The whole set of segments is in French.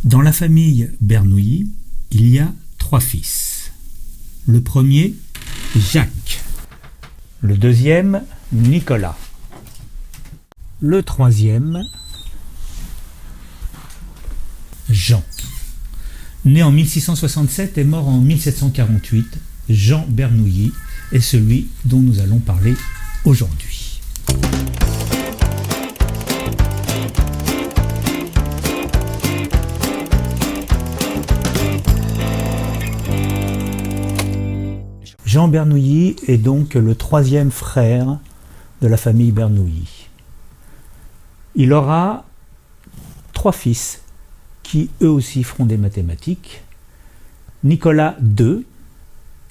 Dans la famille Bernoulli, il y a 3 fils. Le premier, Jacques. Le deuxième, Nicolas. Le troisième, Jean. Né en 1667 et mort en 1748, Jean Bernoulli est celui dont nous allons parler aujourd'hui. Jean Bernoulli est donc le troisième frère de la famille Bernoulli. Il aura 3 fils qui eux aussi feront des mathématiques. Nicolas II,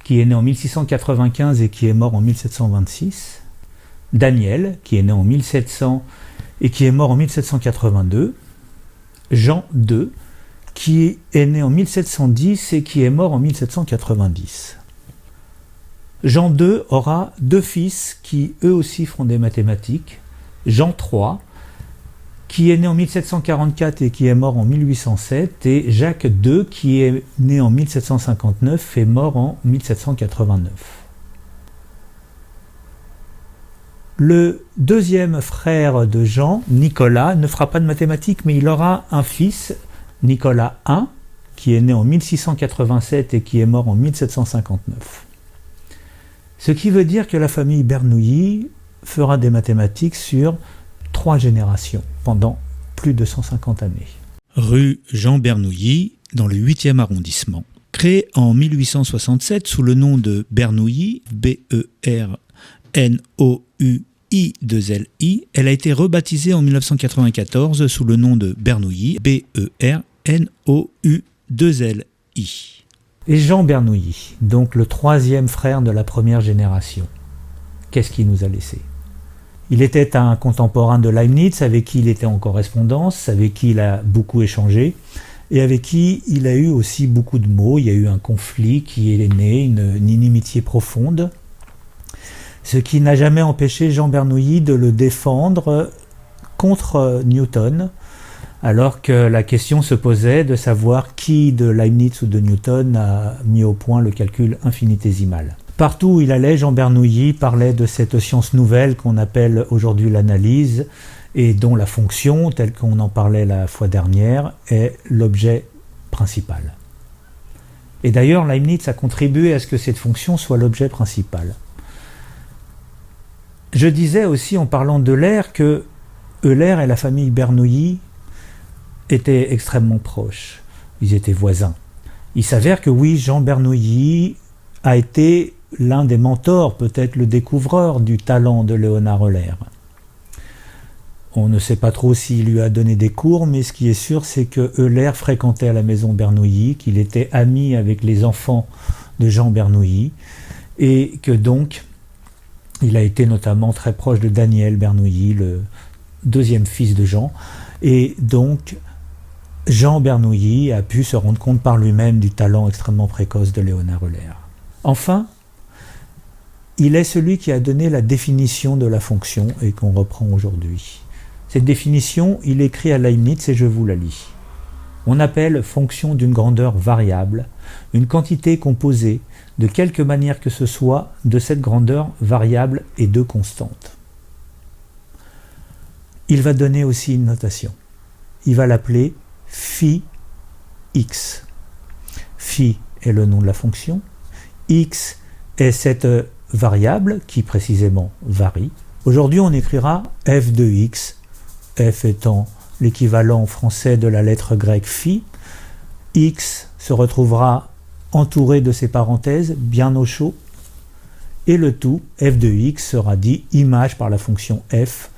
qui est né en 1695 et qui est mort en 1726. Daniel, qui est né en 1700 et qui est mort en 1782. Jean II, qui est né en 1710 et qui est mort en 1790. Jean II aura 2 fils qui eux aussi feront des mathématiques. Jean III, qui est né en 1744 et qui est mort en 1807, et Jacques II, qui est né en 1759 et mort en 1789. Le deuxième frère de Jean, Nicolas, ne fera pas de mathématiques, mais il aura un fils, Nicolas I, qui est né en 1687 et qui est mort en 1759. Ce qui veut dire que la famille Bernoulli fera des mathématiques sur 3 générations, pendant plus de 150 années. Rue Jean Bernoulli, dans le 8e arrondissement. Créée en 1867 sous le nom de Bernoulli, B-E-R-N-O-U-I-2-L-I, elle a été rebaptisée en 1994 sous le nom de Bernoulli, B-E-R-N-O-U-2-L-I. Et Jean Bernoulli, donc le 3e frère de la première génération, qu'est-ce qu'il nous a laissé ? Il était un contemporain de Leibniz, avec qui il était en correspondance, avec qui il a beaucoup échangé, et avec qui il a eu aussi beaucoup de maux. Il y a eu un conflit qui est né, une inimitié profonde, ce qui n'a jamais empêché Jean Bernoulli de le défendre contre Newton, alors que la question se posait de savoir qui de Leibniz ou de Newton a mis au point le calcul infinitésimal. Partout où il allait, Jean Bernoulli parlait de cette science nouvelle qu'on appelle aujourd'hui l'analyse et dont la fonction, telle qu'on en parlait la fois dernière, est l'objet principal. Et d'ailleurs, Leibniz a contribué à ce que cette fonction soit l'objet principal. Je disais aussi en parlant d'Euler que Euler et la famille Bernoulli étaient extrêmement proches. Ils étaient voisins. Il s'avère que oui, Jean Bernoulli a été l'un des mentors, peut-être le découvreur du talent de Léonard Euler. On ne sait pas trop s'il lui a donné des cours, mais ce qui est sûr, c'est que Euler fréquentait à la maison Bernoulli, qu'il était ami avec les enfants de Jean Bernoulli, et que donc il a été notamment très proche de Daniel Bernoulli, le 2e fils de Jean, et donc Jean Bernoulli a pu se rendre compte par lui-même du talent extrêmement précoce de Léonard Euler. Enfin, il est celui qui a donné la définition de la fonction et qu'on reprend aujourd'hui. Cette définition, il écrit à Leibniz et je vous la lis. On appelle fonction d'une grandeur variable une quantité composée de quelque manière que ce soit de cette grandeur variable et de constante. Il va donner aussi une notation. Il va l'appeler phi x. Phi est le nom de la fonction. X est cette variable qui précisément varie. Aujourd'hui, on écrira f de x, f étant l'équivalent français de la lettre grecque phi. X se retrouvera entouré de ces parenthèses bien au chaud, et le tout, f de x, sera dit image par la fonction f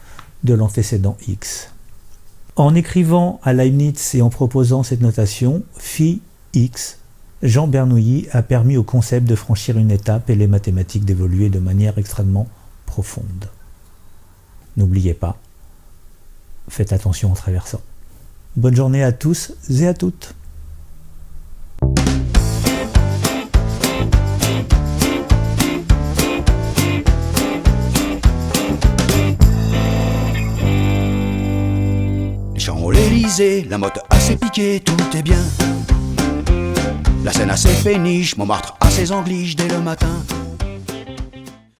de l'antécédent x. En écrivant à Leibniz et en proposant cette notation, phi x, Jean Bernoulli a permis au concept de franchir une étape et les mathématiques d'évoluer de manière extrêmement profonde. N'oubliez pas, faites attention en traversant. Bonne journée à tous et à toutes. Pour l'Élysée, la motte assez piquée, tout est bien. La Seine a ses péniches, Montmartre a ses angliches dès le matin.